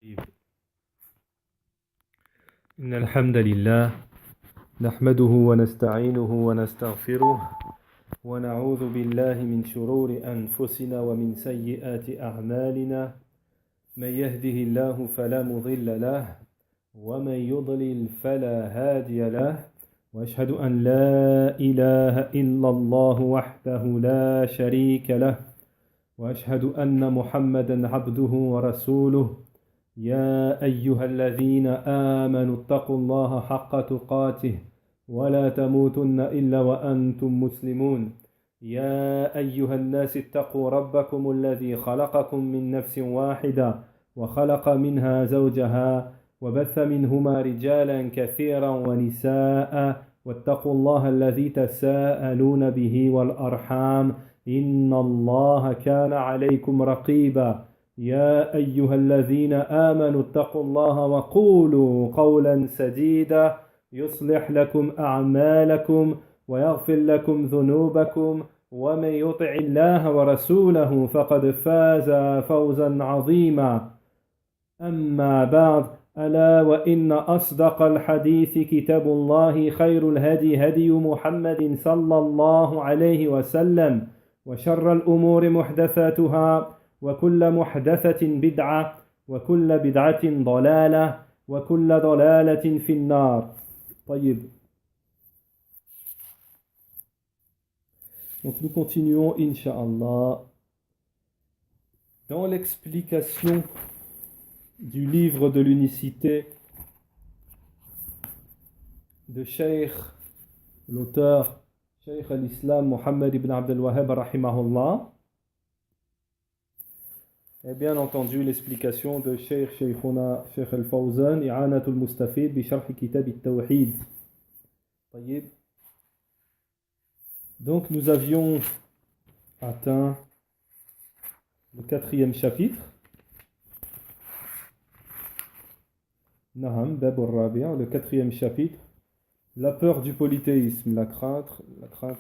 إن الحمد لله نحمده ونستعينه ونستغفره ونعوذ بالله من شرور أنفسنا ومن سيئات أعمالنا من يهده الله فلا مضل له ومن يضلل فلا هادي له وأشهد أن لا إله إلا الله وحده لا شريك له وأشهد أن محمدا عبده ورسوله يا أيها الذين آمنوا اتقوا الله حق تقاته ولا تموتن إلا وأنتم مسلمون يا أيها الناس اتقوا ربكم الذي خلقكم من نفس واحدة وخلق منها زوجها وبث منهما رجالا كثيرا ونساء واتقوا الله الذي تساءلون به والأرحام إن الله كان عليكم رقيبا يا أيها الذين آمنوا اتقوا الله وقولوا قولا سديدا يصلح لكم أعمالكم ويغفر لكم ذنوبكم ومن يطع الله ورسوله فقد فاز فوزا عظيما أما بعد ألا وإن أصدق الحديث كتاب الله خير الهدي هدي محمد صلى الله عليه وسلم وشر الأمور محدثاتها وكل محدثة بدعة وكل بدعة ضلالة وكل ضلالة في النار. طيب. Donc nous continuons, Inch'Allah, dans l'explication du livre de l'unicité de Cheikh, l'auteur Cheikh al-Islam Muhammad ibn Abdel Wahhab rahimahullah. Et bien entendu l'explication de Sheikhuna Sheikh al-Fawzan I'anatul Mustafid bi Sharh Kitab al-Tawhid. Donc nous avions atteint le 4e chapitre. Naham, Bab al-Rabi', le 4e chapitre. La peur du polythéisme, la crainte,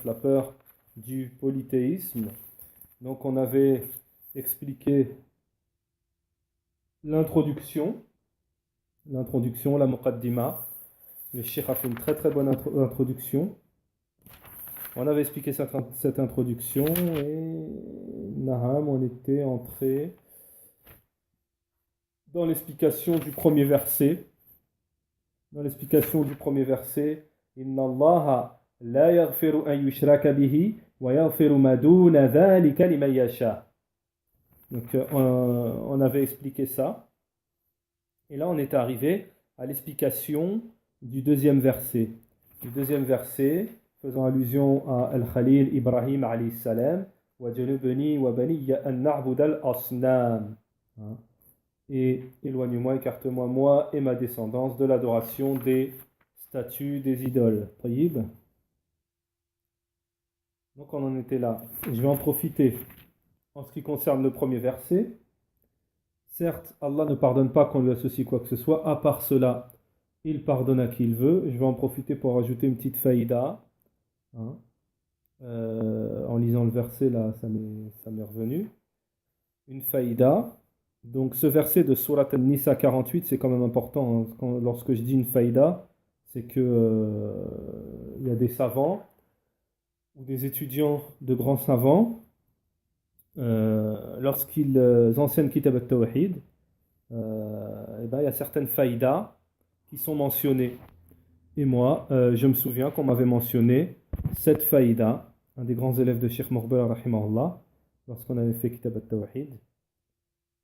la peur du polythéisme. Donc on avait expliqué l'introduction, la muqaddima. Le Cheikh a fait une très très bonne introduction. On avait expliqué cette introduction et Naham, on était entré dans l'explication du premier verset. Inna Allaha la yaghfiru an yushraka bihi wa yaghfiru ma duna dhalika liman yasha. Donc on avait expliqué ça. Et là on est arrivé à l'explication du deuxième verset. Faisant allusion à Al-Khalil Ibrahim alayhi salam, wa janubni wa baniya an na'bud al-asnam. Et éloigne-moi, écarte-moi, moi et ma descendance de l'adoration des statues, des idoles. Tayyib. Donc on en était là. Je vais en profiter. En ce qui concerne le premier verset, certes, Allah ne pardonne pas qu'on lui associe quoi que ce soit. À part cela, il pardonne à qui il veut. Je vais en profiter pour rajouter une petite faïda. En lisant le verset, là, ça m'est revenu. Une faïda. Donc ce verset de Surat An-Nisa 48, c'est quand même important. Lorsque je dis une faïda, c'est que il y a des savants ou des étudiants de grands savants, lorsqu'ils enseignent Kitab al-Tawhid, il y a certaines faïdas qui sont mentionnées. Et moi, je me souviens qu'on m'avait mentionné cette faïda, un des grands élèves de Sheikh Muqbil rahimahullah, lorsqu'on avait fait Kitab al-Tawhid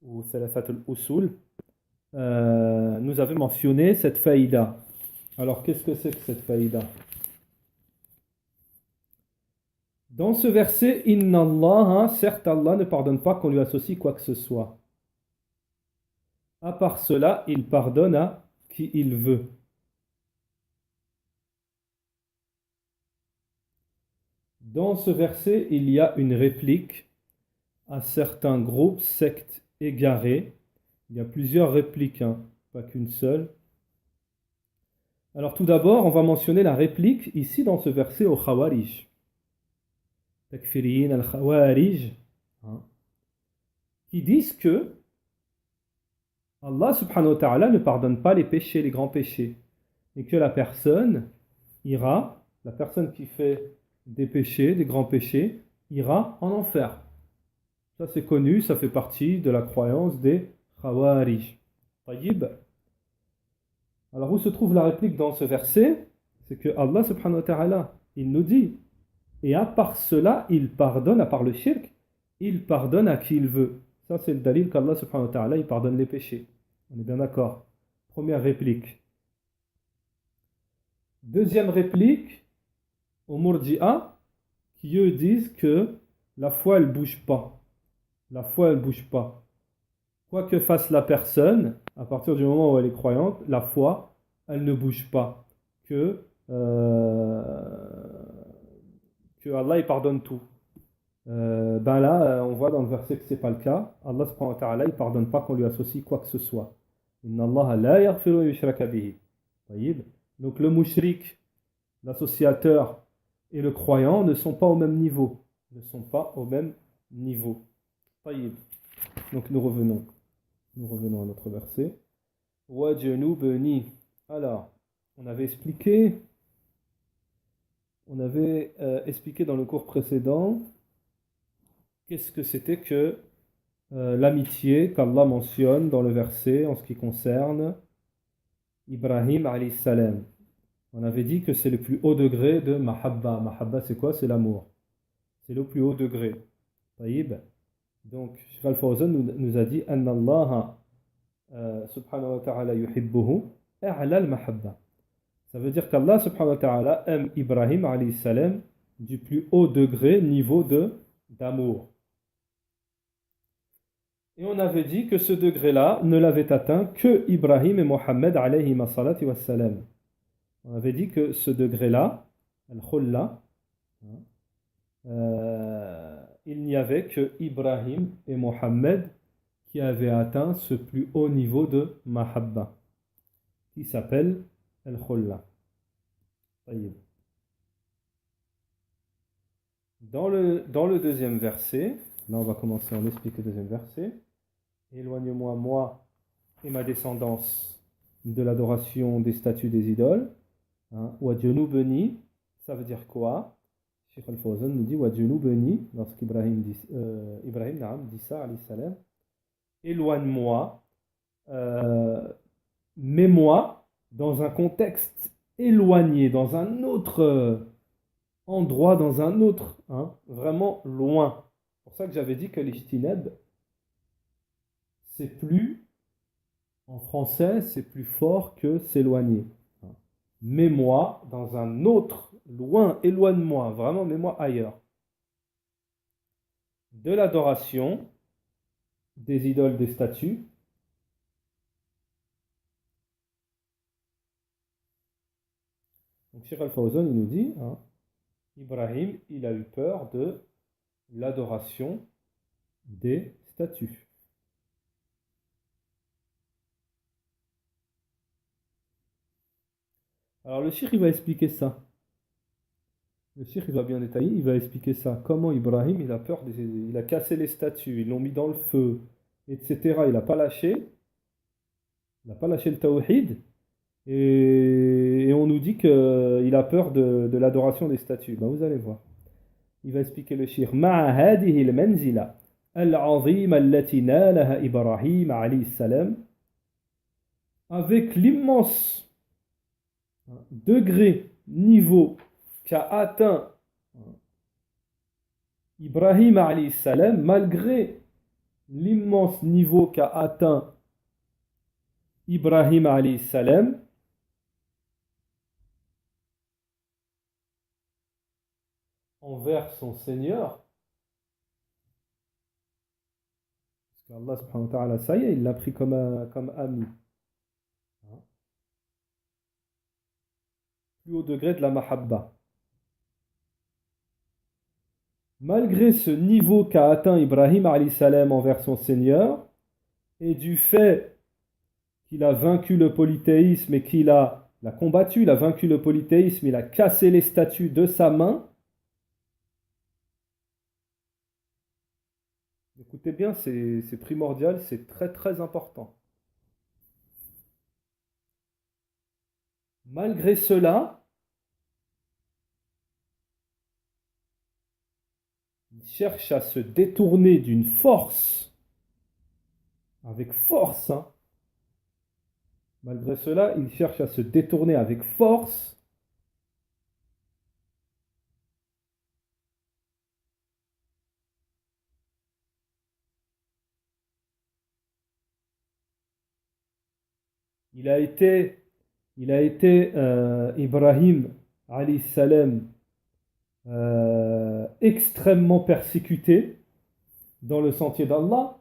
ou Thalathat al-Usul, nous avait mentionné cette faïda. Alors qu'est-ce que c'est que cette faïda? Dans ce verset, Inna Allah, certes Allah ne pardonne pas qu'on lui associe quoi que ce soit. À part cela, il pardonne à qui il veut. Dans ce verset, il y a une réplique à certains groupes, sectes égarés. Il y a plusieurs répliques, pas qu'une seule. Alors tout d'abord, on va mentionner la réplique ici dans ce verset au Khawarij. Takfiriyin al-Khawarij, qui disent que Allah subhanahu wa ta'ala ne pardonne pas les péchés, les grands péchés. Et que la personne qui fait des péchés, des grands péchés, ira en enfer. Ça c'est connu, ça fait partie de la croyance des Khawarij. Tayyib. Alors où se trouve la réplique dans ce verset? C'est que Allah subhanahu wa ta'ala, il nous dit, et à part cela, il pardonne, à part le shirk, il pardonne à qui il veut. Ça c'est le dalil qu'Allah subhanahu wa ta'ala, il pardonne les péchés. On est bien d'accord. Première réplique. Deuxième réplique, aux Murji'a, qui eux disent que la foi elle bouge pas. La foi elle bouge pas. Quoi que fasse la personne, à partir du moment où elle est croyante, la foi elle ne bouge pas. Que Allah il pardonne tout. Ben là, on voit dans le verset que ce n'est pas le cas. Allah subhanahu wa ta'ala, il ne pardonne pas qu'on lui associe quoi que ce soit. Inna Allah la yaghfiru yushraka bihi. Tayyib. Donc le mushrik, l'associateur et le croyant ne sont pas au même niveau. Ne sont pas au même niveau. Tayyib. Donc nous revenons. Nous revenons à notre verset. Wajnubni. Alors, on avait expliqué dans le cours précédent qu'est-ce que c'était que l'amitié qu'Allah mentionne dans le verset en ce qui concerne Ibrahim alayhi salam. On avait dit que c'est le plus haut degré de mahabba. Mahabba c'est quoi? C'est l'amour. C'est le plus haut degré. Taïb. Donc, Shaykh Al-Fawzan nous a dit Anna Allah subhanahu wa ta'ala yuhibbuhu a'la al-mahabba. Ça veut dire qu'Allah subhanahu wa ta'ala aime Ibrahim alayhi salam du plus haut degré, niveau d'amour. Et on avait dit que ce degré-là ne l'avait atteint que Ibrahim et Mohammed alayhi salatu wassalam. On avait dit que ce degré-là, al-khulla, il n'y avait que Ibrahim et Mohammed qui avaient atteint ce plus haut niveau de mahabba, qui s'appelle al-khulla. Dans le deuxième verset, là on va commencer, on explique le deuxième verset. Éloigne-moi, moi et ma descendance, de l'adoration des statues des idoles. Wajnubni, ça veut dire quoi? Shaykh Al-Fawzan nous dit Wajnubni, lorsqu'Ibrahim dit, dit ça, alayhi salam, éloigne-moi, mets-moi dans un contexte éloigné, dans un autre endroit, dans un autre, vraiment loin. C'est pour ça que j'avais dit que l'ijtinab, c'est plus, en français, c'est plus fort que s'éloigner. Mets-moi dans un autre, loin, éloigne-moi, vraiment mets-moi ailleurs. De l'adoration, des idoles, des statues. Donc Shaykh Al-Fawzan, il nous dit, Ibrahim, il a eu peur de l'adoration des statues. Alors le cheikh il va expliquer ça. Le cheikh il va bien détailler, il va expliquer ça. Comment Ibrahim il a peur, il a cassé les statues, ils l'ont mis dans le feu, etc. Il n'a pas lâché. Il n'a pas lâché le tawhid. Et on nous dit qu'il a peur de l'adoration des statues. Ben, vous allez voir. Il va expliquer le cheikh. مع هذه المنزلة العظيمة التي نالها إبراهيم عليه السلام, avec l'immense degré, niveau qu'a atteint Ibrahim alayhi salam, malgré l'immense niveau qu'a atteint Ibrahim alayhi salam, envers son Seigneur, parce qu'Allah subhanahu wa ta'ala, ça y est, il l'a pris comme ami. Plus haut degré de la mahabba. Malgré ce niveau qu'a atteint Ibrahim alayhi salam envers son Seigneur, et du fait qu'il a vaincu le polythéisme et qu'il l'a combattu, il a vaincu le polythéisme, il a cassé les statues de sa main. Écoutez bien, c'est primordial, c'est très très important. Malgré cela, il cherche à se détourner d'une force, avec force, hein. Malgré cela, il cherche à se détourner avec force Il a été, Ibrahim, alayhi salam, extrêmement persécuté dans le sentier d'Allah.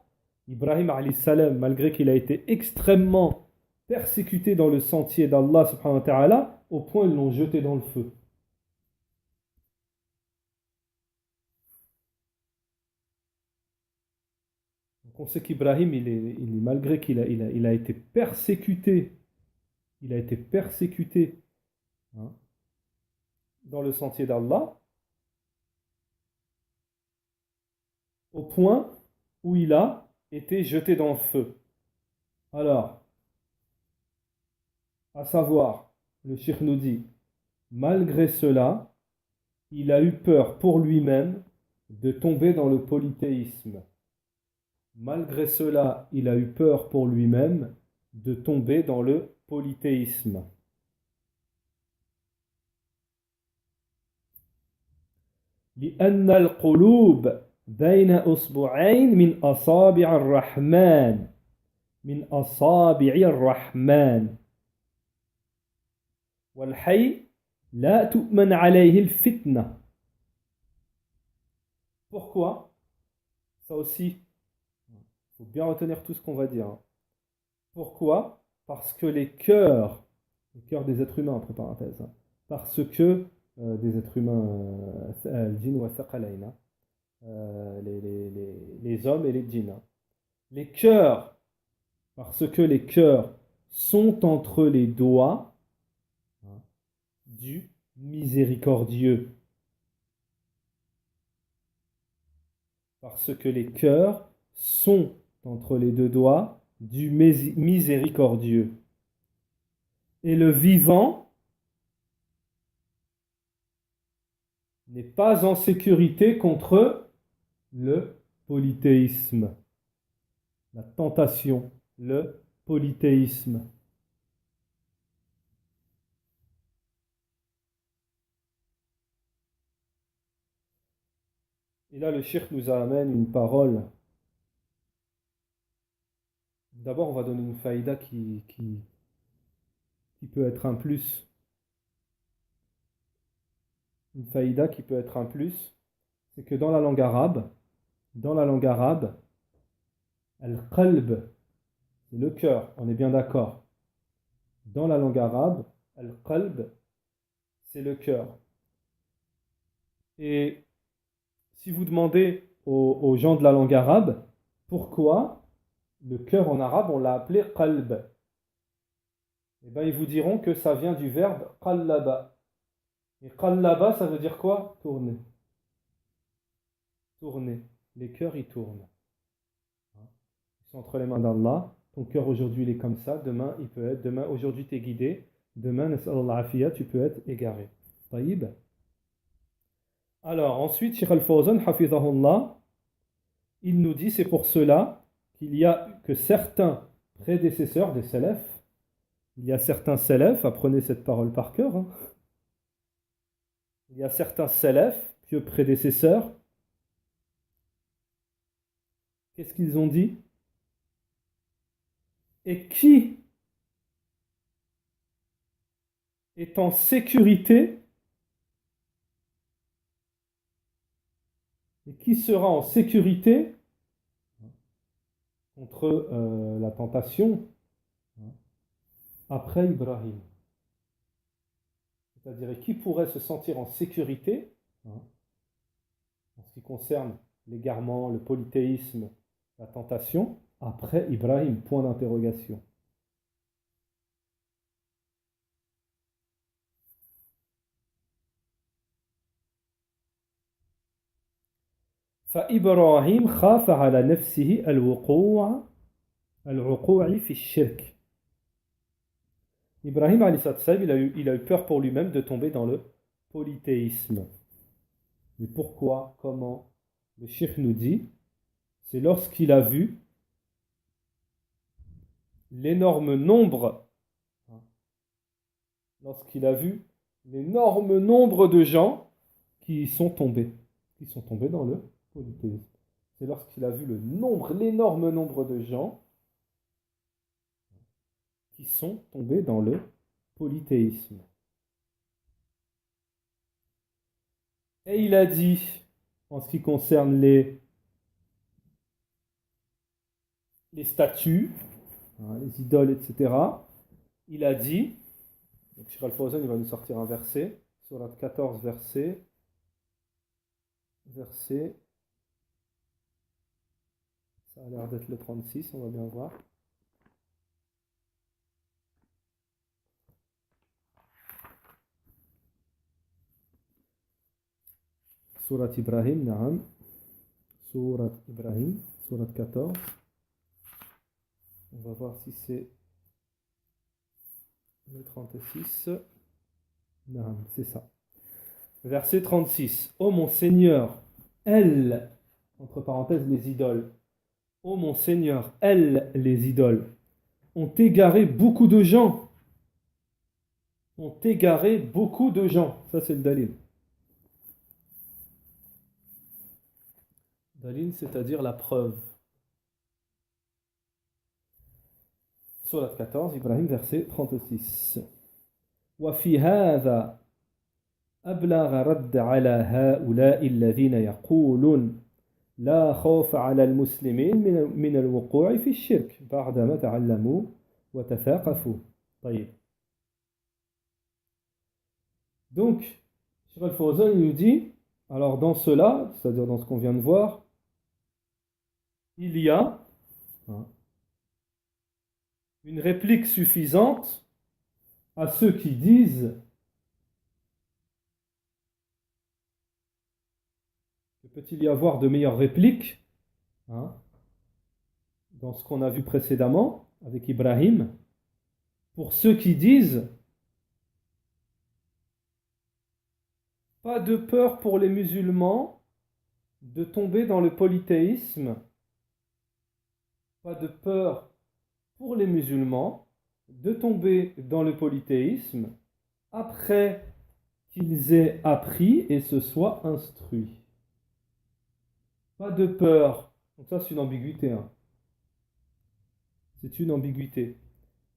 Ibrahim, alayhi salam, malgré qu'il a été extrêmement persécuté dans le sentier d'Allah, subhanahu wa ta'ala, au point ils l'ont jeté dans le feu. Donc on sait qu'Ibrahim, malgré qu'il a été persécuté, hein, dans le sentier d'Allah, au point où il a été jeté dans le feu. Alors, à savoir, le cheikh nous dit, malgré cela, il a eu peur pour lui-même de tomber dans le polythéisme. Malgré cela, il a eu peur pour lui-même de tomber dans le polythéisme. لأن القلوب بين أصبعين من أصابع الرحمن من أصابع الرحمن والحي لا تؤمن عليه الفتنة. Pourquoi? Ça aussi, il faut bien retenir tout ce qu'on va dire. Pourquoi? Parce que les cœurs des êtres humains, entre parenthèses, parce que des êtres humains, al-jinn wa thaqalayn, les hommes et les djinns, les cœurs, parce que les cœurs sont entre les doigts du miséricordieux. Parce que les cœurs sont entre les deux doigts du miséricordieux. Et le vivant n'est pas en sécurité contre le polythéisme, la tentation, le polythéisme. Et là, le cheikh nous amène une parole. D'abord, on va donner une faïda qui peut être un plus. Une faïda qui peut être un plus, c'est que dans la langue arabe, al-qalb, c'est le cœur, on est bien d'accord. Dans la langue arabe, al-qalb, c'est le cœur. Et si vous demandez aux gens de la langue arabe, pourquoi le cœur en arabe, on l'a appelé qalb, eh bien, ils vous diront que ça vient du verbe qallaba. Et qallaba, ça veut dire quoi? Tourner. Tourner. Les cœurs, ils tournent. Ils sont entre les mains d'Allah. Ton cœur aujourd'hui, il est comme ça. Demain, il peut être. Demain, aujourd'hui, tu es guidé. Demain, tu peux être égaré. Taïb. Alors, ensuite, Cheikh Al-Fawzan, hafizahullah, il nous dit, c'est pour cela qu'il y a que certains prédécesseurs des salafs, il y a certains salafs, apprenez cette parole par cœur, hein. Il y a certains salafs, pieux prédécesseurs, qu'est-ce qu'ils ont dit? Et qui est en sécurité et qui sera en sécurité contre la tentation après Ibrahim. C'est-à-dire qui pourrait se sentir en sécurité en ce qui concerne l'égarement, le polythéisme, la tentation après Ibrahim, point d'interrogation. فإبراهيم خاف على نفسه الوقوع في الشرك Ibrahim alayhi salam, il a eu peur pour lui-même de tomber dans le polythéisme. Mais pourquoi? Comment? Le cheikh nous dit, c'est lorsqu'il a vu l'énorme nombre, de gens qui sont tombés dans le polythéisme. C'est lorsqu'il a vu l'énorme nombre de gens qui sont tombés dans le polythéisme. Et il a dit, en ce qui concerne les statues, les idoles, etc., il a dit, donc Cheikh Al-Fawzan, il va nous sortir un verset, Surat 14, verset, ça a l'air d'être le 36, on va bien voir. Surat Ibrahim, naam. Surat Ibrahim, Surat 14. On va voir si c'est le 36. Non, c'est ça. Verset 36. Ô mon Seigneur, elles, entre parenthèses les idoles, ô mon Seigneur, elles, les idoles, ont égaré beaucoup de gens. Ont égaré beaucoup de gens. Ça, c'est le dalil. Dalil, c'est-à-dire la preuve. Surat 14, Ibrahim, verset 36. وفي هذا أبلغ رد على هؤلاء الذين يقولون لا خوف على المسلمين من الوقوع في الشرك بعدما تعلموا وتثاقفوا. طيب. Donc, Cheikh Al-Fawzan nous dit, alors dans cela, c'est-à-dire dans ce qu'on vient de voir, il y a une réplique suffisante à ceux qui disent que peut-il y avoir de meilleures répliques dans ce qu'on a vu précédemment avec Ibrahim, pour ceux qui disent pas de peur pour les musulmans de tomber dans le polythéisme, pas de peur pour les musulmans de tomber dans le polythéisme après qu'ils aient appris et se soient instruits. Pas de peur. Donc ça, c'est une ambiguïté. C'est une ambiguïté.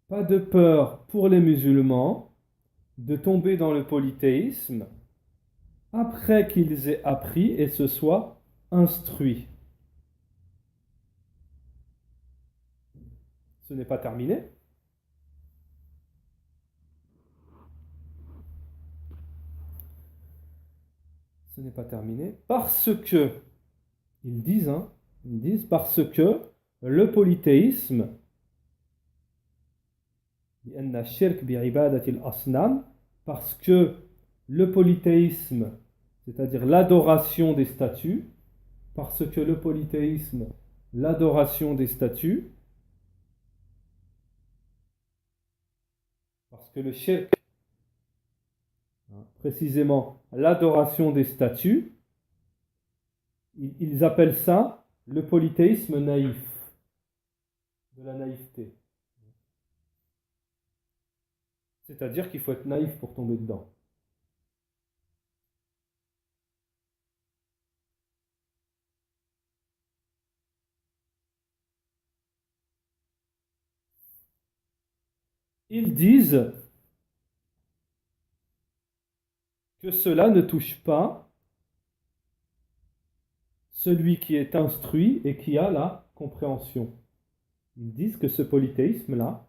Pas de peur pour les musulmans de tomber dans le polythéisme après qu'ils aient appris et se soient instruits. Ce n'est pas terminé. Ce n'est pas terminé parce que, ils disent parce que le polythéisme, parce que le polythéisme, c'est-à-dire l'adoration des statues, parce que le polythéisme, l'adoration des statues, parce que le shirk, précisément l'adoration des statues, ils appellent ça le polythéisme naïf, de la naïveté. C'est-à-dire qu'il faut être naïf pour tomber dedans. Ils disent que cela ne touche pas celui qui est instruit et qui a la compréhension. Ils disent que ce polythéisme-là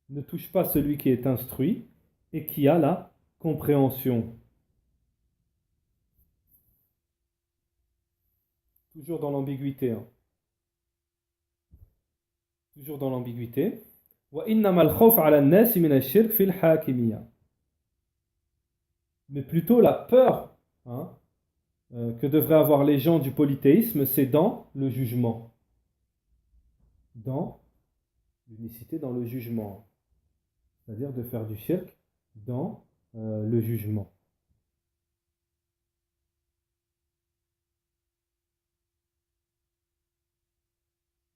ne touche pas celui qui est instruit et qui a la compréhension. Toujours dans l'ambiguïté. Toujours dans l'ambiguïté. Mais plutôt la peur que devraient avoir les gens du polythéisme, c'est dans le jugement. Dans l'unicité, dans le jugement. c'est-à-dire de faire du shirk dans le jugement.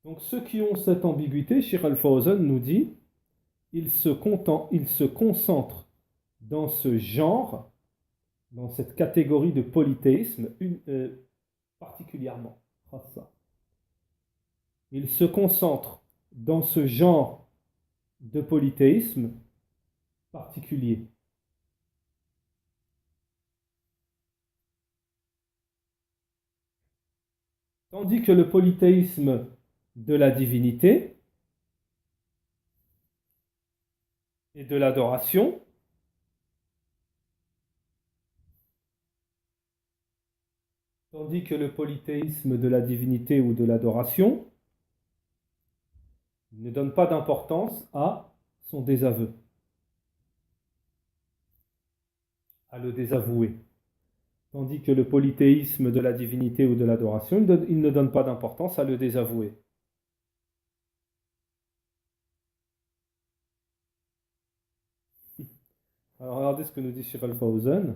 Donc ceux qui ont cette ambiguïté, Cheikh Al-Fawzan nous dit, ils se concentrent dans ce genre, dans cette catégorie de polythéisme particulièrement. Ils se concentrent dans ce genre de polythéisme particulier. Tandis que le polythéisme de la divinité et de l'adoration, tandis que le polythéisme de la divinité ou de l'adoration ne donne pas d'importance à son désaveu, à le désavouer. Tandis que le polythéisme de la divinité ou de l'adoration, il ne donne pas d'importance à le désavouer. Alors regardez ce que nous dit Cheikh Al-Fawzan.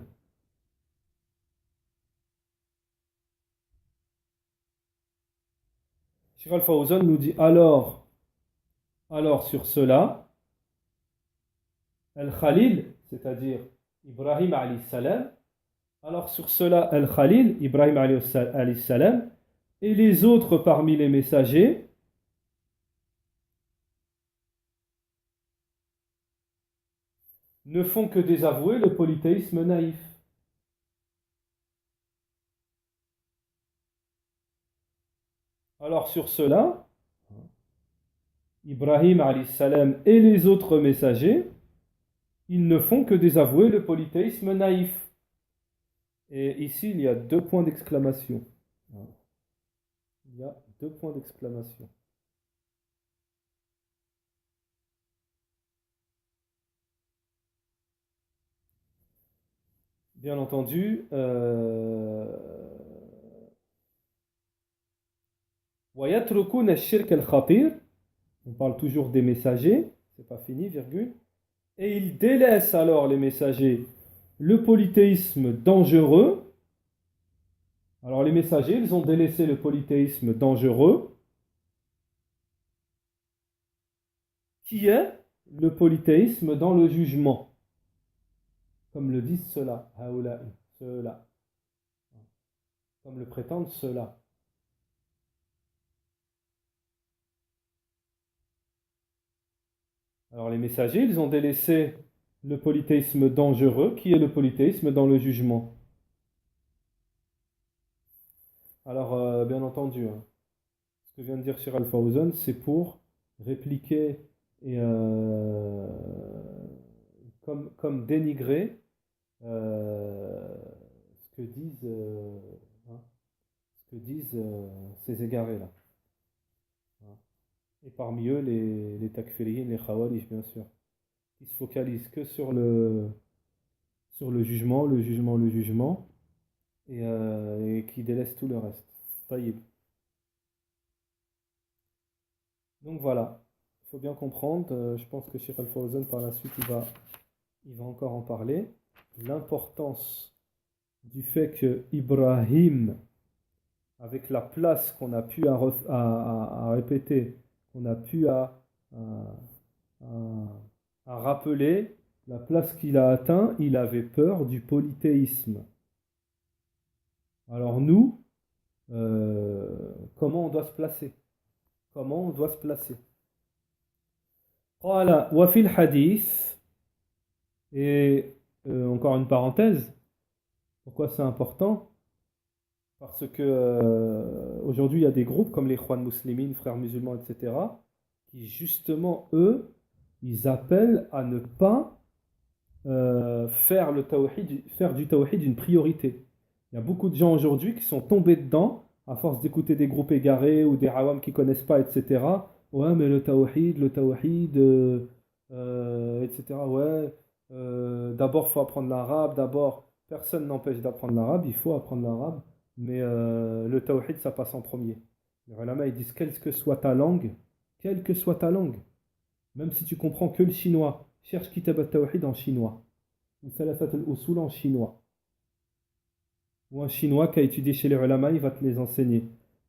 Cheikh Al-Fawzan nous dit alors sur cela, Al-Khalil, c'est-à-dire Ibrahim alayhi salam, alors sur cela Al-Khalil, Ibrahim alayhi salam, et les autres parmi les messagers ne font que désavouer le polythéisme naïf. Alors sur cela, Ibrahim alayhi salam et les autres messagers, ils ne font que désavouer le polythéisme naïf. Et ici, il y a 2 points d'exclamation. Il y a 2 points d'exclamation. Bien entendu, وَيَتْرُكُونَ الشِّرْكَ الْخَطِيرَ, on parle toujours des messagers, c'est pas fini, virgule, et ils délaissent alors les messagers le polythéisme dangereux. Alors les messagers, ils ont délaissé le polythéisme dangereux, qui est le polythéisme dans le jugement, comme le disent ceux-là, ceux-là, comme le prétendent ceux-là. Alors les messagers, ils ont délaissé le polythéisme dangereux, qui est le polythéisme dans le jugement. Alors, bien entendu, ce que vient de dire Cheikh Al-Fawzan, c'est pour répliquer et comme dénigrer ce que disent, ces égarés-là. Et parmi eux, les takfiriyin, les khawarij, bien sûr, qui se focalisent que sur le jugement, et qui délaissent tout le reste. Taïb. Donc voilà, il faut bien comprendre, je pense que Cheikh Al-Fawzan par la suite il va encore en parler, l'importance du fait que Ibrahim, avec la place qu'on a pu à répéter, qu'on a pu à rappeler, la place qu'il a atteint, il avait peur du polythéisme. Alors nous, comment on doit se placer? Comment on doit se placer? Voilà, wafil hadith, et encore une parenthèse, pourquoi c'est important? Parce que aujourd'hui il y a des groupes comme les Ikhwan Muslimin, frères musulmans, etc., qui justement, eux, ils appellent à ne pas faire du tawhid une priorité. Il y a beaucoup de gens aujourd'hui qui sont tombés dedans à force d'écouter des groupes égarés ou des awam qui ne connaissent pas, etc. Ouais, mais le tawhid, etc. Ouais, d'abord il faut apprendre l'arabe, d'abord personne n'empêche d'apprendre l'arabe, il faut apprendre l'arabe, mais le tawhid ça passe en premier. Les ulama ils disent quelle que soit ta langue, même si tu comprends que le chinois, cherche Kitab al-Tawhid en chinois, ou Thalathat al-Usul en chinois, ou un chinois qui a étudié chez les ulama, il va te les enseigner.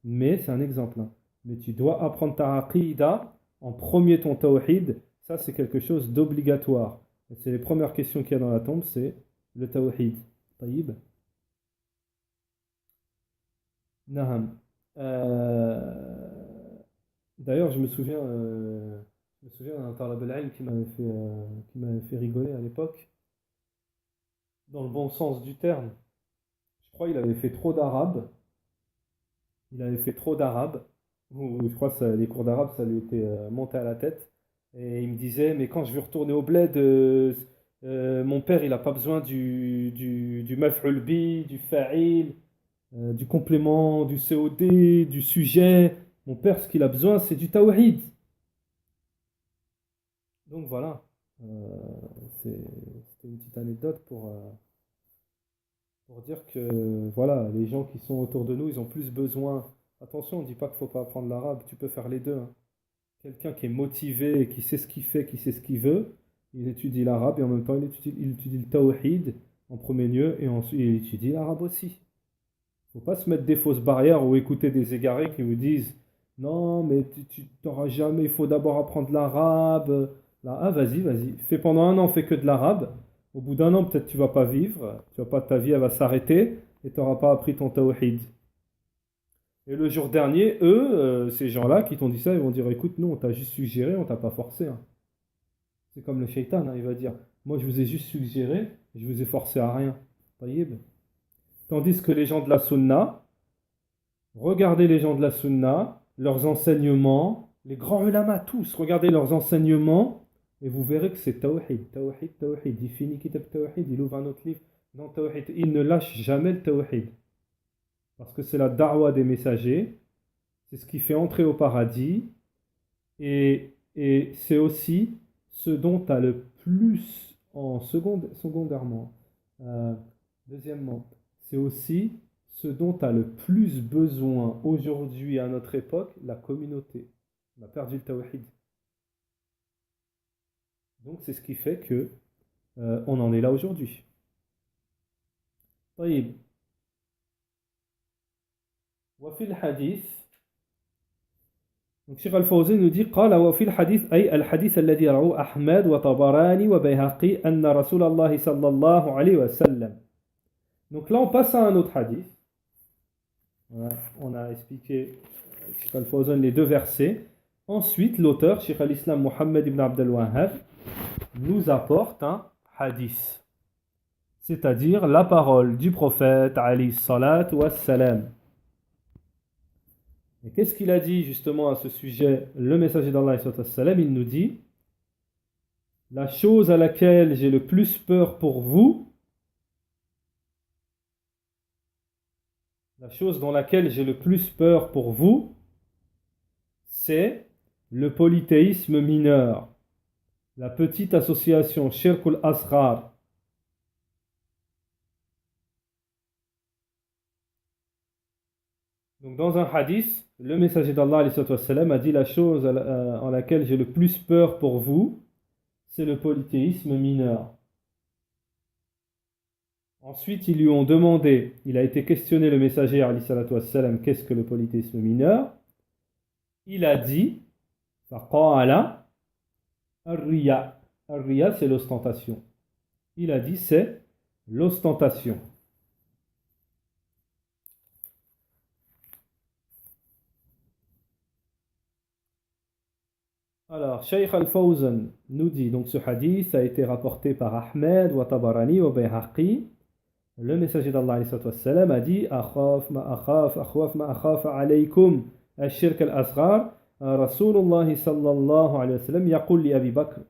Mais c'est un exemple. Hein. Mais tu dois apprendre ta aqidah en premier ton tawhid. Ça, c'est quelque chose d'obligatoire. Et c'est les premières questions qu'il y a dans la tombe, c'est le tawhid. Taïb. Naham. D'ailleurs, je me souviens d'un talab al-ilm qui m'avait fait rigoler à l'époque, dans le bon sens du terme. Je crois qu'il avait fait trop d'arabe. Il avait fait trop d'arabe. Ou je crois que les cours d'arabe, ça lui était monté à la tête. Et il me disait, mais quand je veux retourner au bled, mon père, il n'a pas besoin du maf'ul bi, du fa'il, du complément, du COD, du sujet. Mon père, ce qu'il a besoin, c'est du tawhid. Donc voilà. C'était une petite anecdote pour dire que voilà, les gens qui sont autour de nous, ils ont plus besoin. Attention, on ne dit pas qu'il ne faut pas apprendre l'arabe, tu peux faire les deux. Hein. Quelqu'un qui est motivé, qui sait ce qu'il fait, qui sait ce qu'il veut, il étudie l'arabe et en même temps il étudie le tawhid en premier lieu et ensuite il étudie l'arabe aussi. Il ne faut pas se mettre des fausses barrières ou écouter des égarés qui vous disent non, mais tu n'auras jamais, il faut d'abord apprendre l'arabe. Là, ah, vas-y. Fais pendant un an, fais que de l'arabe. Au bout d'un an, peut-être tu vas pas vivre, ta vie elle va s'arrêter et tu n'auras pas appris ton tawhid. Et le jour dernier, eux, ces gens-là qui t'ont dit ça, ils vont dire écoute, nous, on t'a juste suggéré, on t'a pas forcé. Hein. C'est comme le shaitan, hein, il va dire moi, je vous ai juste suggéré, je vous ai forcé à rien. Taïb. Tandis que les gens de la sunna, regardez les gens de la sunna, leurs enseignements, les grands ulama tous, regardez leurs enseignements et vous verrez que c'est tawhid. Il finit kitab tawhid, il ouvre un autre livre dans tawhid. Il ne lâche jamais le tawhid. Parce que c'est la da'wa des messagers, c'est ce qui fait entrer au paradis et c'est aussi ce dont tu as le plus secondairement. Deuxièmement, c'est aussi ce dont a le plus besoin aujourd'hui à notre époque, la communauté. On a perdu le tawhid. Donc c'est ce qui fait que on en est là aujourd'hui. طيب. وفي الحديث donc Cheikh Al-Fawzi nous dit قال وفي الحديث أي الحديث الذي رواه أحمد وطبراني وبيهقي أن رسول الله صلى الله عليه وسلم. Donc là on passe à un autre hadith. Voilà, on a expliqué Cheikh Al-Fawzan les deux versets. Ensuite, l'auteur, Cheikh al-Islam Mohammed ibn Abdel Wahhab, nous apporte un hadith, c'est-à-dire la parole du prophète alayhi salatu wassalam. Et qu'est-ce qu'il a dit justement à ce sujet, le messager d'Allah alayhi salatu wassalam? Il nous dit la chose à laquelle j'ai le plus peur pour vous, la chose dans laquelle j'ai le plus peur pour vous, c'est le polythéisme mineur, la petite association Shirkul Asghar. Donc dans un hadith, le messager d'Allah a dit la chose en laquelle j'ai le plus peur pour vous, c'est le polythéisme mineur. Ensuite, ils lui ont demandé, il a été questionné le messager qu'est-ce que le polythéisme mineur? Il a dit faqala ar-riya. Ar-riya, c'est l'ostentation. Il a dit c'est l'ostentation. Alors, Shaykh Al-Fawzan nous dit, donc ce hadith a été rapporté par Ahmed, wa Tabarani, wa Bayhaqi. Le messager d'Allah a dit akhaf ma akhaf alaykum al-shirk al-asghar. Rasulullah sallallahu alayhi wa sallam yaqul li Abi Bakr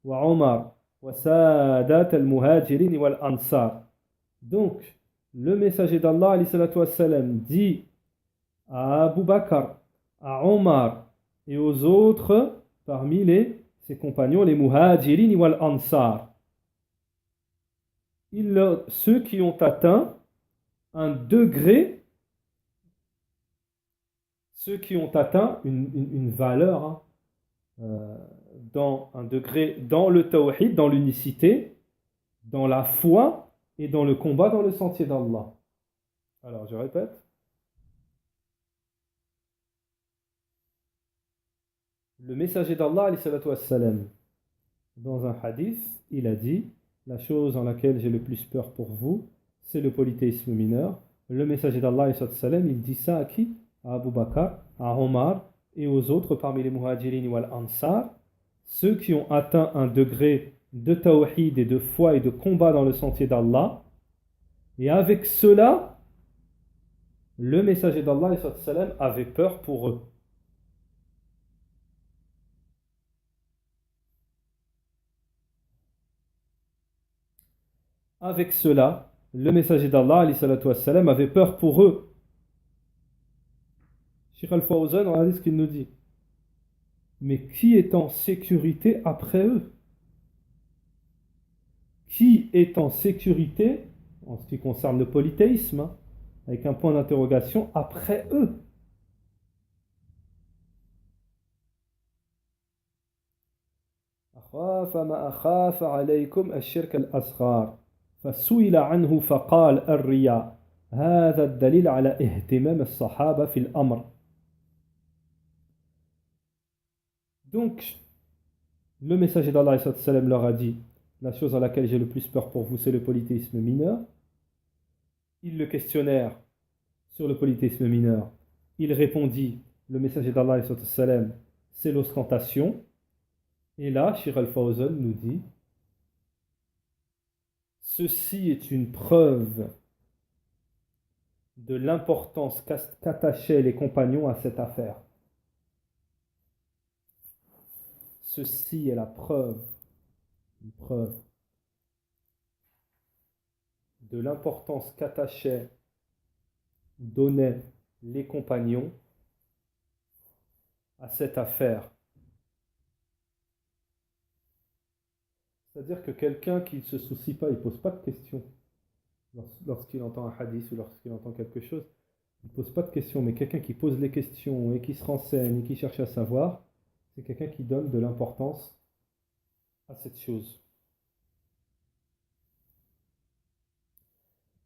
wa Omar wa sadat al-muhajirin wal ansar. Donc, le messager d'Allah dit à Abu Bakr, à Omar et aux autres parmi ses compagnons, les muhajirin wal ansar, ceux qui ont atteint un degré, ceux qui ont atteint une valeur dans un degré, dans le tawhid, dans l'unicité, dans la foi et dans le combat dans le sentier d'Allah. Alors, je répète. Le messager d'Allah, alayhi salatu wassalam, dans un hadith, il a dit, la chose en laquelle j'ai le plus peur pour vous, c'est le polythéisme mineur. Le messager d'Allah, alayhi salatu wassalam, il dit ça à qui? À Abu Bakr, à Omar et aux autres parmi les muhajirin wal ansar, ceux qui ont atteint un degré de tawhid et de foi et de combat dans le sentier d'Allah. Et avec cela, le messager d'Allah, alayhi salatu wassalam, avait peur pour eux. Avec cela, le messager d'Allah, alayhi salatu wassalam, avait peur pour eux. Cheikh Al-Fawzan, regardez ce qu'il nous dit. Mais qui est en sécurité après eux? Qui est en sécurité, en ce qui concerne le polythéisme, hein, avec un point d'interrogation, après eux? أخاف ما أخاف عليكم الشرك الأصغر فسئل عنه فقال الرياء هذا الدليل على اهتمام الصحابة في الأمر. Donc, le messager d'Allah leur a dit, la chose à laquelle j'ai le plus peur pour vous, c'est le polythéisme mineur. Ils le questionnèrent sur le polythéisme mineur. Il répondit, le messager d'Allah, c'est l'ostentation. Et là, Cheikh Al-Fawzan nous dit, ceci est une preuve de l'importance qu'attachaient les compagnons à cette affaire. Ceci est la preuve, une preuve de l'importance qu'attachaient, donnaient les compagnons à cette affaire. C'est-à-dire que quelqu'un qui ne se soucie pas, il ne pose pas de questions lorsqu'il entend un hadith ou lorsqu'il entend quelque chose, il ne pose pas de questions, mais quelqu'un qui pose les questions et qui se renseigne et qui cherche à savoir, c'est quelqu'un qui donne de l'importance à cette chose.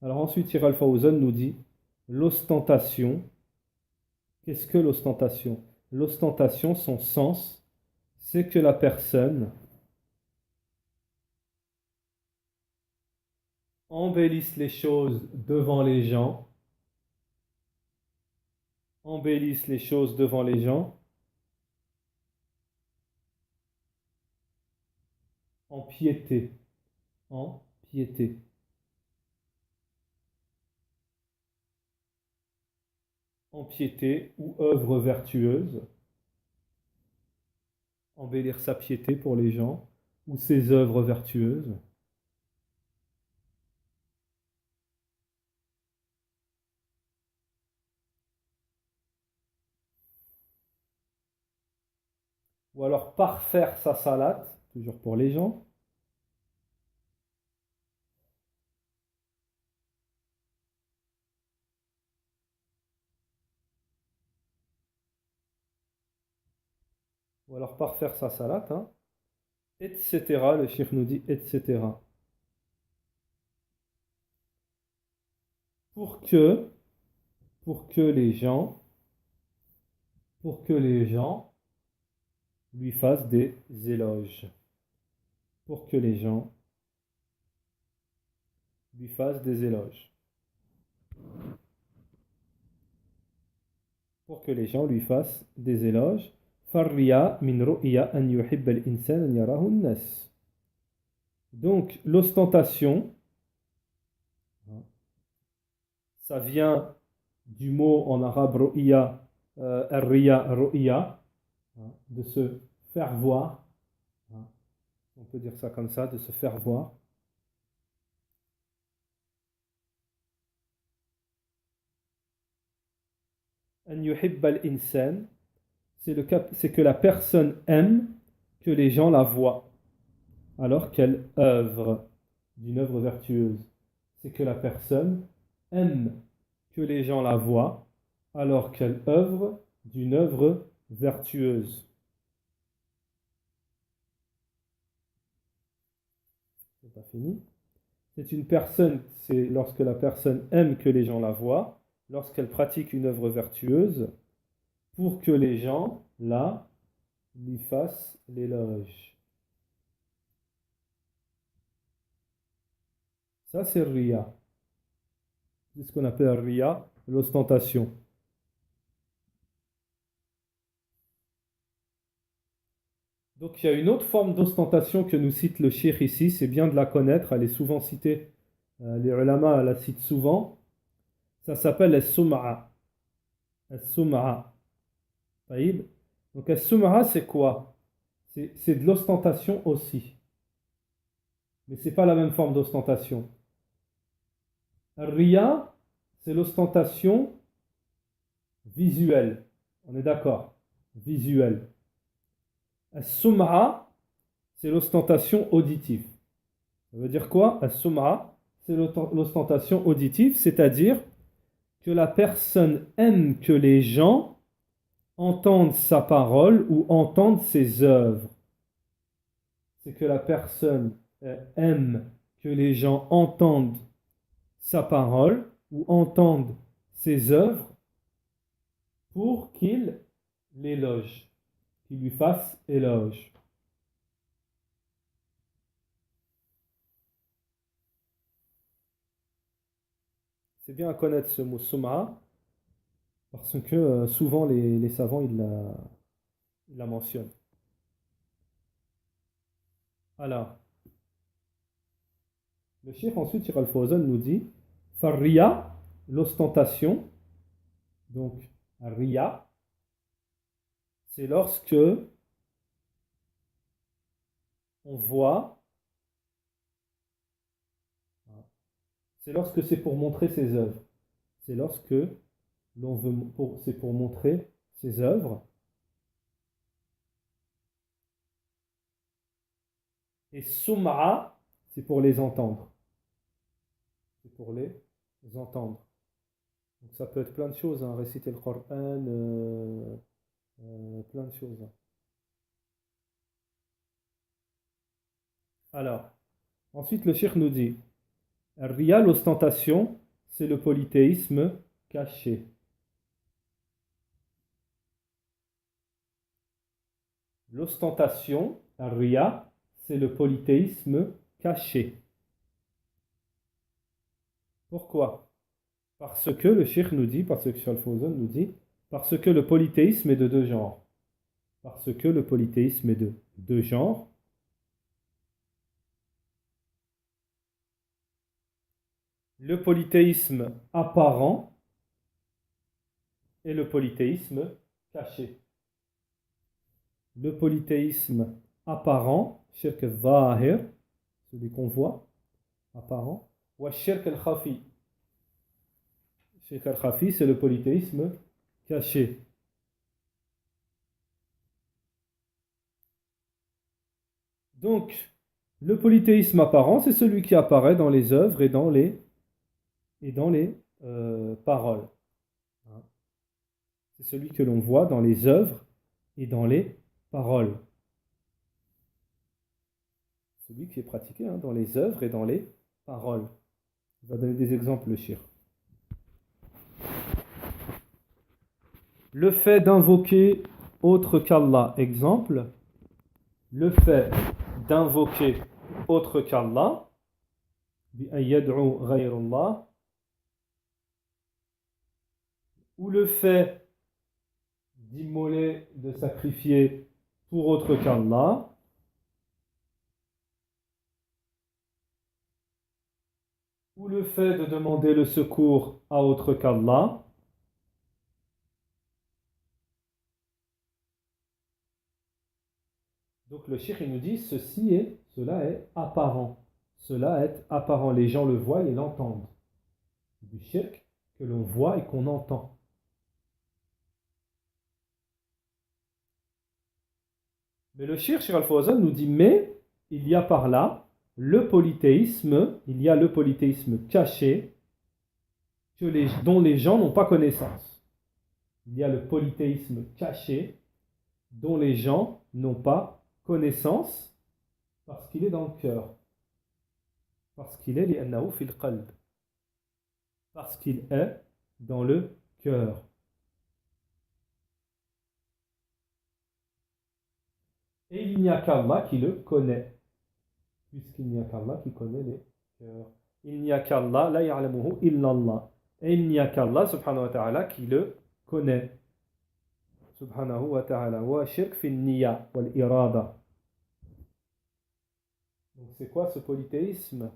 Alors ensuite, Cheikh Al-Fawzan nous dit, l'ostentation, qu'est-ce que l'ostentation? L'ostentation, son sens, c'est que la personne embellisse les choses devant les gens, embellisse les choses devant les gens, en piété, en piété. En piété ou œuvre vertueuse, embellir sa piété pour les gens ou ses œuvres vertueuses. Ou alors parfaire sa salate, toujours pour les gens. Ou alors parfaire sa salate, hein, etc. Le cheikh nous dit, etc. Pour que les gens, pour que les gens lui fassent des éloges. Pour que les gens lui fassent des éloges. Pour que les gens lui fassent des éloges. Donc l'ostentation, ça vient du mot en arabe ru'ya, ru'ya, de se faire voir. On peut dire ça comme ça, de se faire voir. An yuhibba al-insan, c'est que la personne aime que les gens la voient alors qu'elle œuvre d'une œuvre vertueuse. C'est que la personne aime que les gens la voient alors qu'elle œuvre d'une œuvre vertueuse. c'est pas fini. C'est une personne, c'est lorsque la personne aime que les gens la voient, lorsqu'elle pratique une œuvre vertueuse, pour que les gens, là, lui fassent l'éloge. Ça, c'est Riya. C'est ce qu'on appelle Riya, l'ostentation. Donc il y a une autre forme d'ostentation que nous cite le cheikh ici, c'est bien de la connaître, elle est souvent citée, les ulama la citent souvent, ça s'appelle as-sum'a. As-sum'a. Taïb. Donc as-sum'a c'est quoi? C'est de l'ostentation aussi, mais c'est pas la même forme d'ostentation. Riya, c'est l'ostentation visuelle, on est d'accord, visuelle. As-sum'a, c'est l'ostentation auditive. Ça veut dire quoi? As-sum'a, c'est l'ostentation auditive, c'est-à-dire que la personne aime que les gens entendent sa parole ou entendent ses œuvres. C'est que la personne aime que les gens entendent sa parole ou entendent ses œuvres pour qu'ils l'élogent, qu'ils lui fassent éloge. C'est bien à connaître ce mot sum'a parce que souvent les savants ils la mentionnent. Alors, le cheikh ensuite, Cheikh Al-Fawzan nous dit Farriya, l'ostentation, donc Riya, c'est lorsque on voit, c'est lorsque c'est pour montrer ses œuvres. C'est lorsque l'on veut, c'est pour montrer ses œuvres. Et Sum'a, c'est pour les entendre. C'est pour les entendre. Donc ça peut être plein de choses, hein, réciter le Coran, plein de choses. Alors, ensuite le cheikh nous dit Riya, l'ostentation, c'est le polythéisme caché. L'ostentation, Riya, c'est le polythéisme caché. Pourquoi? Parce que le cheikh nous dit, parce que Cheikh Al-Fawzan nous dit, parce que le polythéisme est de deux genres. Parce que le polythéisme est de deux genres. Le polythéisme apparent et le polythéisme caché. Le polythéisme apparent, shirk al-zahir, celui qu'on voit, apparent, ou shirk al-khafi. Shirk al-khafi, c'est le polythéisme caché. Donc, le polythéisme apparent, c'est celui qui apparaît dans les œuvres et dans les paroles. C'est celui que l'on voit dans les œuvres et dans les paroles. Celui qui est pratiqué dans les œuvres et dans les paroles. On va donner des exemples, le shirk. Le fait d'invoquer autre qu'Allah, exemple. Le fait d'invoquer autre qu'Allah, ou le fait d'immoler, de sacrifier pour autre qu'Allah, ou le fait de demander le secours à autre qu'Allah, donc le cheikh nous dit cela est apparent. Cela est apparent. Les gens le voient et l'entendent. Du shirk que l'on voit et qu'on entend. Mais le cheikh Al-Fawzan nous dit mais il y a par là le polythéisme, il y a le polythéisme caché dont les gens n'ont pas connaissance. Il y a le polythéisme caché dont les gens n'ont pas connaissance parce qu'il est dans le cœur. Parce qu'il est لأنه في القلب. Parce qu'il est dans le cœur. Et il n'y a qu'Allah qui le connaît. Puisqu'il n'y a qu'Allah qui connaît les cœurs. Il n'y a qu'Allah, la ya'lamuhu illallah. Et il n'y a qu'Allah, subhanahu wa ta'ala, qui le connaît. Subhanahu wa ta'ala. Wa shirk fi niya wal irada. Donc c'est quoi ce polythéisme?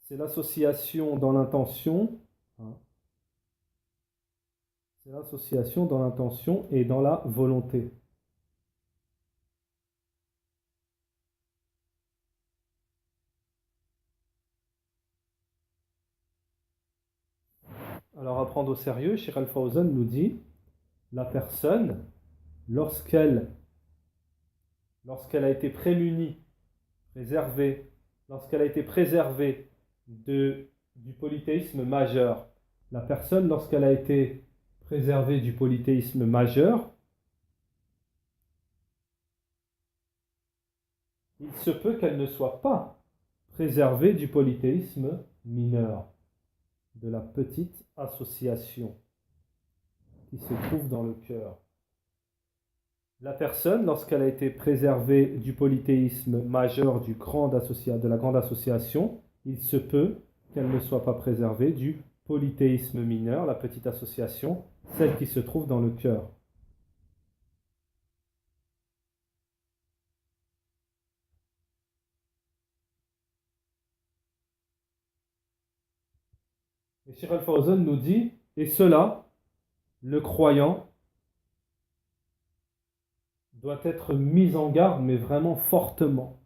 C'est l'association dans l'intention. C'est l'association dans l'intention et dans la volonté. Alors à prendre au sérieux, Cheikh Al-Fawzan nous dit, la personne, lorsqu'elle a été prémunie, préservée, lorsqu'elle a été préservée du polythéisme majeur, la personne, lorsqu'elle a été préservée du polythéisme majeur, il se peut qu'elle ne soit pas préservée du polythéisme mineur, de la petite association qui se trouve dans le cœur. La personne, lorsqu'elle a été préservée du polythéisme majeur de la grande association, il se peut qu'elle ne soit pas préservée du polythéisme mineur, la petite association, celle qui se trouve dans le cœur. Et Cheikh Al-Fawzan nous dit, et cela, le croyant doit être mis en garde, mais vraiment fortement.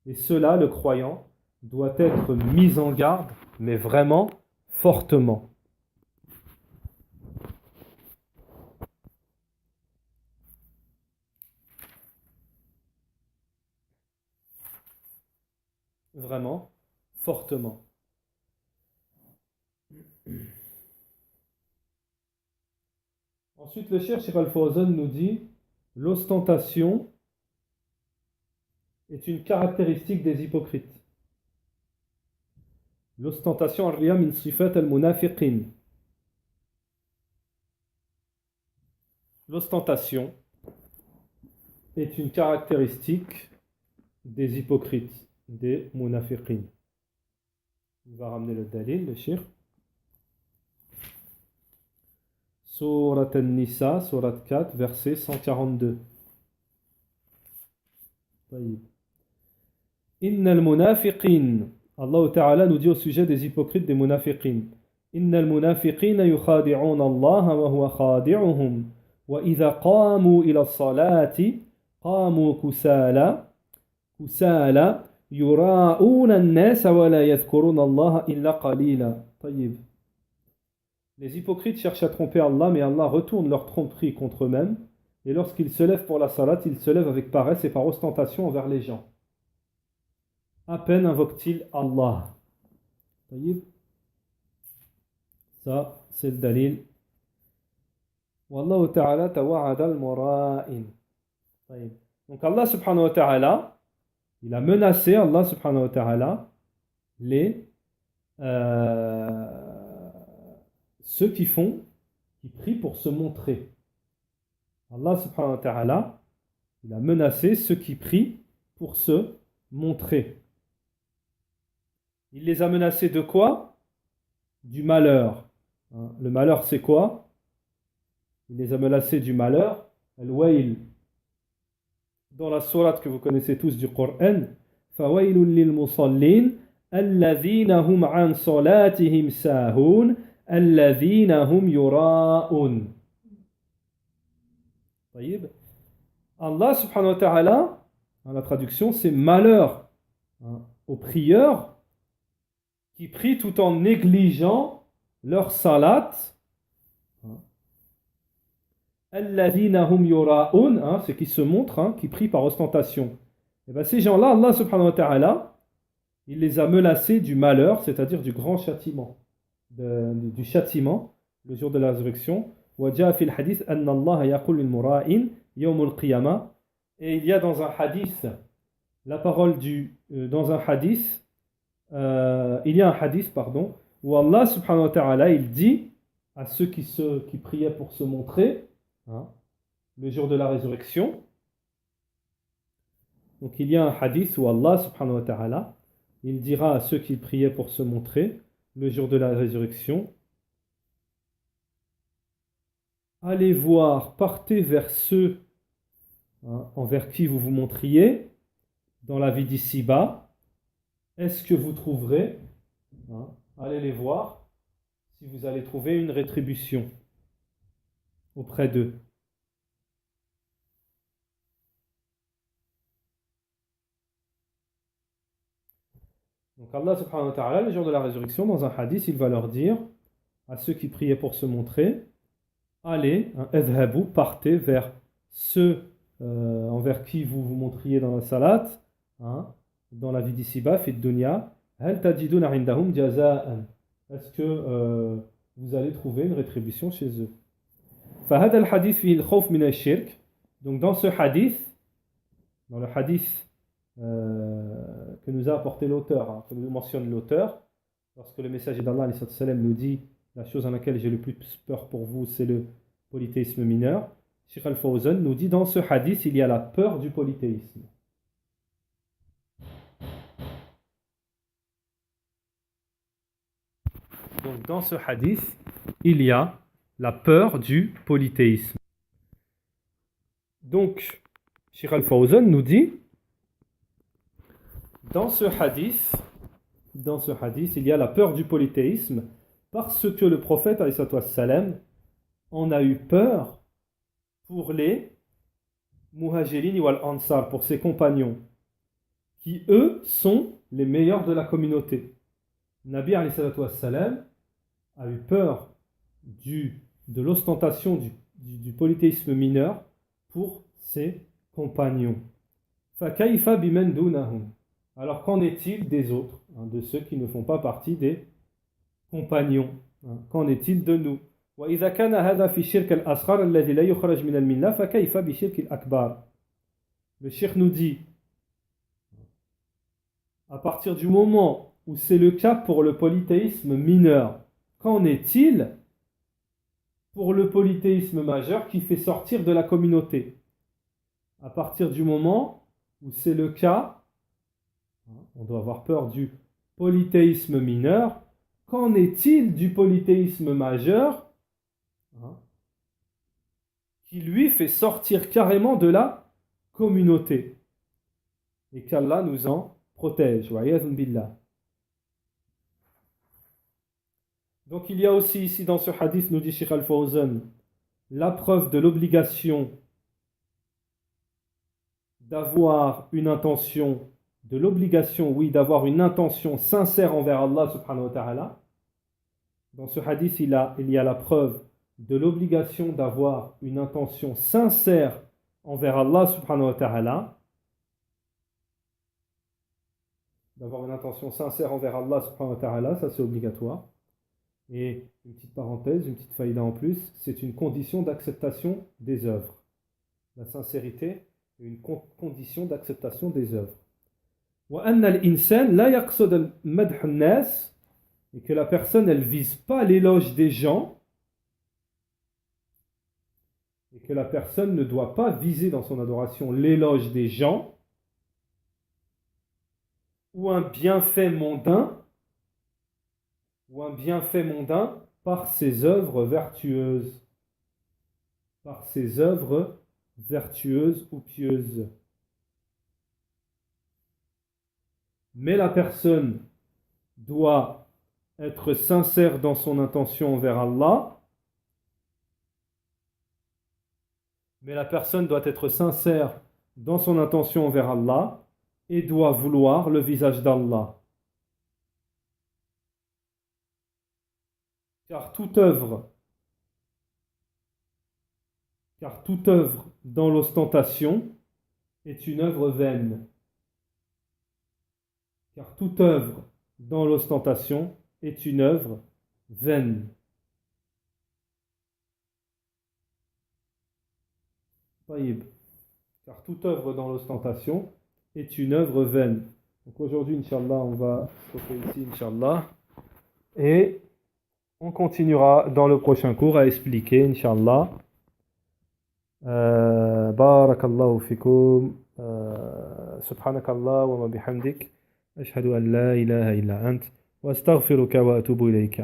Et cela, le croyant, doit être mis en garde, mais vraiment fortement. Vraiment fortement. Ensuite, le Cheikh Al-Fawzan nous dit, l'ostentation est une caractéristique des hypocrites. L'ostentation al-riya min sifat al-munafiqin. L'ostentation est une caractéristique des hypocrites, des munafiqin. On va ramener le dalil, le shir. Surat An-Nisa, Surat 4, verset 142. Inna al-munafiqin. Allah Ta'ala nous dit au sujet des hypocrites, des munafiqin. Inna al-munafiqin yukhadi'un Allah wa huwa khadi'uhum. Wa idha qamu ila as-salati qamu kusala yura'una an-nasa wa la yadhkuruna Allah illa qalila. Tayyib. Les hypocrites cherchent à tromper Allah, mais Allah retourne leur tromperie contre eux-mêmes. Et lorsqu'ils se lèvent pour la salat, ils se lèvent avec paresse et par ostentation envers les gens. À peine invoquent-ils Allah. Ça, c'est le dalil. Wallahu ta'ala tawa'ad al-mura'in. Donc Allah subhanahu wa ta'ala, il a menacé, Allah subhanahu wa ta'ala, ceux qui prient pour se montrer. Allah subhanahu wa ta'ala, il a menacé ceux qui prient pour se montrer. Il les a menacés de quoi? Du malheur. Le malheur, c'est quoi? Il les a menacés du malheur. Al-Wayl. Dans la sourate que vous connaissez tous du Coran, فَوَيْلٌ لِلْمُصَلِّينَ الَّذِينَ هُمْ عَنْ صَلَاتِهِمْ سَاهُونَ الَّذِينَ هُمْ يُرَاءُونَ. Allah subhanahu wa ta'ala, dans la traduction, c'est malheur aux prieurs qui prient tout en négligeant leur salat. Alladhina hum yura'un, ceux qui se montrent, qui prient par ostentation. Et bien ces gens-là, Allah subhanahu wa ta'ala, il les a menacés du malheur, c'est-à-dire du grand châtiment, du châtiment, le jour de la résurrection. وجاء في الحديث أن الله يقول للمرائين يوم القيامة. Et il y a dans un hadith, la parole dans un hadith, il y a un hadith, pardon, où Allah subhanahu wa ta'ala, il dit à ceux qui priaient pour se montrer, hein, le jour de la résurrection. Donc il y a un hadith où Allah subhanahu wa ta'ala, il dira à ceux qui priaient pour se montrer, le jour de la résurrection, allez voir, partez vers ceux, hein, envers qui vous vous montriez dans la vie d'ici-bas. Est-ce que vous trouverez, hein, allez les voir, si vous allez trouver une rétribution auprès d'eux. Donc Allah subhanahu wa ta'ala, le jour de la résurrection, dans un hadith, il va leur dire à ceux qui priaient pour se montrer, allez, hein, adhabu, partez vers ceux envers qui vous vous montriez dans la salat, hein, dans la vie d'ici-bas, fit dunya, hal tajiduna indahum jaza'an. Est-ce que vous allez trouver une rétribution chez eux? فهذا الحديث فيه الخوف من الشرك. Donc dans ce hadith, dans le hadith que nous a apporté l'auteur, hein, que nous mentionne l'auteur, lorsque le messager d'Allah alayhi salam nous dit la chose en laquelle j'ai le plus peur pour vous, c'est le polythéisme mineur. Sheikh Al-Fawzan nous dit dans ce hadith, il y a la peur du polythéisme. Donc dans ce hadith, il y a la peur du polythéisme. Donc, Sheikh Al-Fawzan nous dit, dans ce hadith, il y a la peur du polythéisme parce que le prophète alayhi salam en a eu peur pour les muhajirin wal ansar, pour ses compagnons, qui eux sont les meilleurs de la communauté. Nabi alayhi salam a eu peur de l'ostentation du polythéisme mineur pour ses compagnons. فَكَيْفَ بِمَنْ دُونَهُمْ. Alors qu'en est-il des autres, hein, de ceux qui ne font pas partie des compagnons, hein? Qu'en est-il de nous? وَإِذَا كَانَ هَذَا فِي الشِّرْكِ الْأَصْغَرِ الَّذِي لَا يُخْرَجْ مِنَ الْمِلَّةِ فَكَيْفَ بِشِرْكِ الْأَكْبَرِ. Le cheikh nous dit, à partir du moment où c'est le cas pour le polythéisme mineur, qu'en est-il pour le polythéisme majeur qui fait sortir de la communauté? À partir du moment où c'est le cas, on doit avoir peur du polythéisme mineur, qu'en est-il du polythéisme majeur, hein, qui lui fait sortir carrément de la communauté? Et qu'Allah nous en protège. Donc il y a aussi ici dans ce hadith, nous dit Sheikh Al-Fawzan, la preuve de l'obligation d'avoir une intention, d'avoir une intention sincère envers Allah subhanahu wa ta'ala. Dans ce hadith, il y a la preuve de l'obligation d'avoir une intention sincère envers Allah subhanahu wa ta'ala. D'avoir une intention sincère envers Allah subhanahu wa ta'ala, ça c'est obligatoire. Et une petite parenthèse, une petite faïda en plus, c'est une condition d'acceptation des œuvres. La sincérité est une condition d'acceptation des œuvres. وأن الإنسان لا يقصد مدح الناس, et que la personne elle vise pas l'éloge des gens, et que la personne ne doit pas viser dans son adoration l'éloge des gens ou un bienfait mondain par ses œuvres vertueuses, ou pieuses. Mais la personne doit être sincère dans son intention envers Allah. Et doit vouloir le visage d'Allah. Car toute œuvre dans l'ostentation est une œuvre vaine. Car toute œuvre dans l'ostentation est une œuvre vaine. Car toute œuvre dans l'ostentation est une œuvre vaine. Donc aujourd'hui, Inch'Allah, on va stopper ici, Inch'Allah. Et on continuera dans le prochain cours à expliquer, Inch'Allah. Barakallahu fikum. سبحانك اللهم وبحمدك أشهد أن لا إله إلا أنت وأستغفرك وأتوب إليك